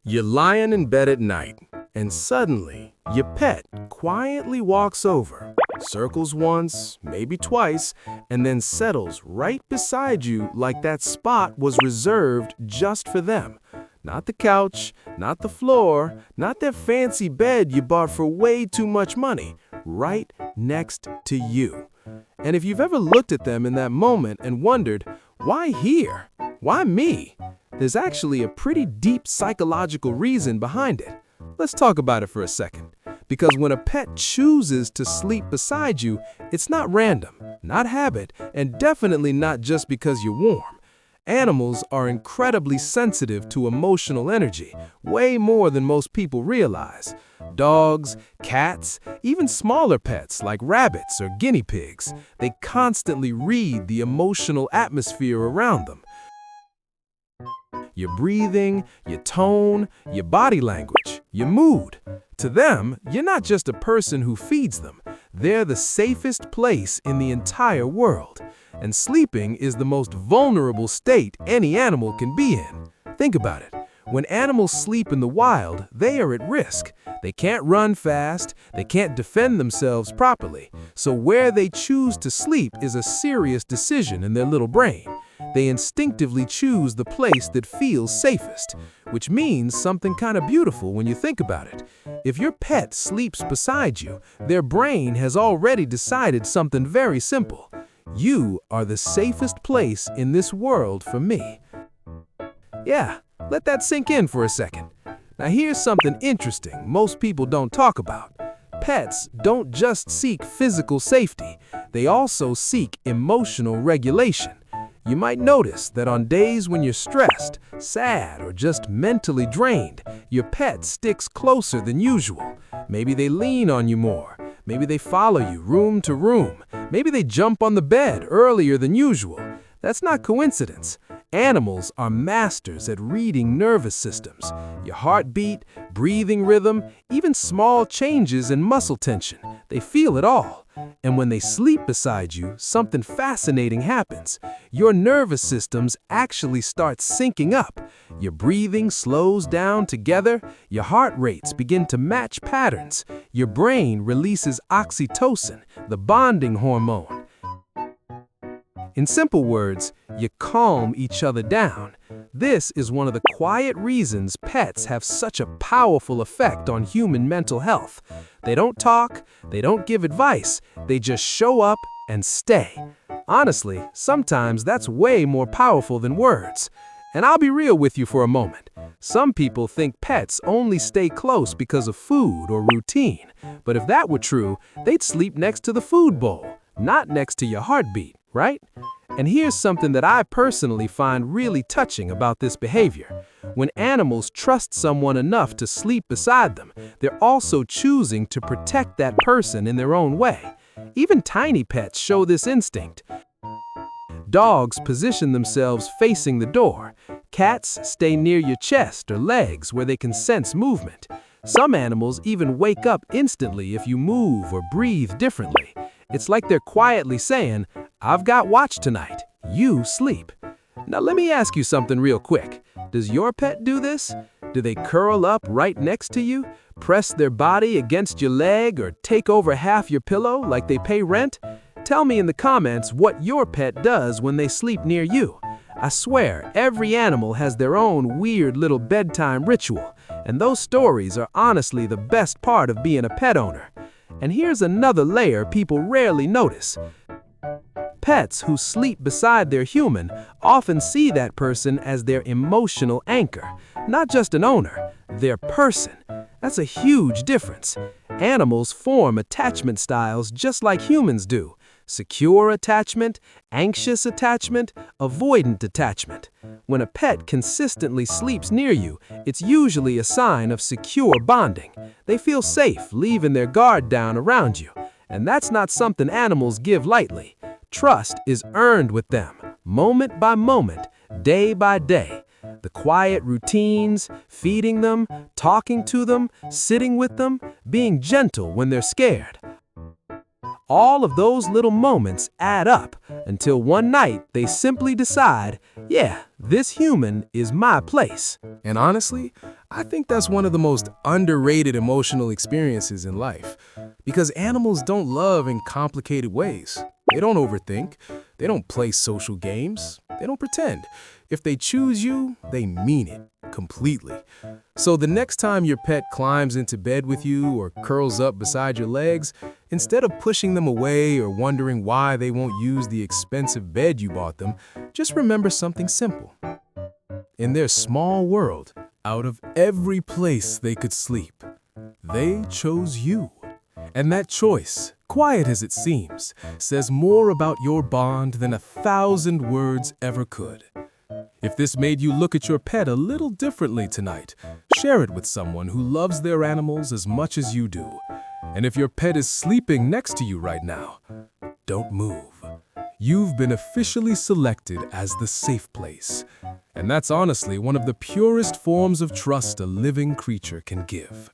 You're lying in bed at night, and suddenly, your pet quietly walks over, circles once, maybe twice, and then settles right beside you like that spot was reserved just for them. Not the couch, not the floor, not that fancy bed you bought for way too much money, right next to you. And if you've ever looked at them in that moment and wondered, why here? Why me? There's actually a pretty deep psychological reason behind it. Let's talk about it for a second. Because when a pet chooses to sleep beside you, it's not random, not habit, and definitely not just because you're warm. Animals are incredibly sensitive to emotional energy, way more than most people realize. Dogs, cats, even smaller pets like rabbits or guinea pigs, they constantly read the emotional atmosphere around them. Your breathing, your tone, your body language, your mood. To them, you're not just a person who feeds them. They're the safest place in the entire world. And sleeping is the most vulnerable state any animal can be in. Think about it. When animals sleep in the wild, they are at risk. They can't run fast, they can't defend themselves properly. So where they choose to sleep is a serious decision in their little brain. They instinctively choose the place that feels safest, which means something kind of beautiful when you think about it. If your pet sleeps beside you, their brain has already decided something very simple. You are the safest place in this world for me. Yeah, let that sink in for a second. Now here's something interesting most people don't talk about. Pets don't just seek physical safety, they also seek emotional regulation. You might notice that on days when you're stressed, sad, or just mentally drained, your pet sticks closer than usual. Maybe they lean on you more. Maybe they follow you room to room. Maybe they jump on the bed earlier than usual. That's not coincidence. Animals are masters at reading nervous systems. Your heartbeat, breathing rhythm, even small changes in muscle tension. They feel it all. And when they sleep beside you, something fascinating happens. Your nervous systems actually start syncing up. Your breathing slows down together. Your heart rates begin to match patterns. Your brain releases oxytocin, the bonding hormone. In simple words, you calm each other down. This is one of the quiet reasons pets have such a powerful effect on human mental health. They don't talk, they don't give advice, they just show up and stay. Honestly, sometimes that's way more powerful than words. And I'll be real with you for a moment. Some people think pets only stay close because of food or routine. But if that were true, they'd sleep next to the food bowl, not next to your heartbeat, right? And here's something that I personally find really touching about this behavior. When animals trust someone enough to sleep beside them, they're also choosing to protect that person in their own way. Even tiny pets show this instinct. Dogs position themselves facing the door. Cats stay near your chest or legs where they can sense movement. Some animals even wake up instantly if you move or breathe differently. It's like they're quietly saying, "I've got watch tonight. You sleep." Now let me ask you something real quick. Does your pet do this? Do they curl up right next to you, press their body against your leg, or take over half your pillow like they pay rent? Tell me in the comments what your pet does when they sleep near you. I swear, every animal has their own weird little bedtime ritual, and those stories are honestly the best part of being a pet owner. And here's another layer people rarely notice. Pets who sleep beside their human often see that person as their emotional anchor, not just an owner, their person. That's a huge difference. Animals form attachment styles just like humans do. Secure attachment, anxious attachment, avoidant attachment. When a pet consistently sleeps near you, it's usually a sign of secure bonding. They feel safe leaving their guard down around you. And that's not something animals give lightly. Trust is earned with them, moment by moment, day by day. The quiet routines, feeding them, talking to them, sitting with them, being gentle when they're scared. All of those little moments add up until one night they simply decide, yeah, This human is my place. And honestly, I think that's one of the most underrated emotional experiences in life. Because animals don't love in complicated ways. They don't overthink. They don't play social games. They don't pretend. If they choose you, they mean it completely. So the next time your pet climbs into bed with you or curls up beside your legs, instead of pushing them away or wondering why they won't use the expensive bed you bought them, just remember something simple. In their small world, out of every place they could sleep, they chose you. And that choice, quiet as it seems, says more about your bond than 1,000 words ever could. If this made you look at your pet a little differently tonight, share it with someone who loves their animals as much as you do. And if your pet is sleeping next to you right now, don't move. You've been officially selected as the safe place. And that's honestly one of the purest forms of trust a living creature can give.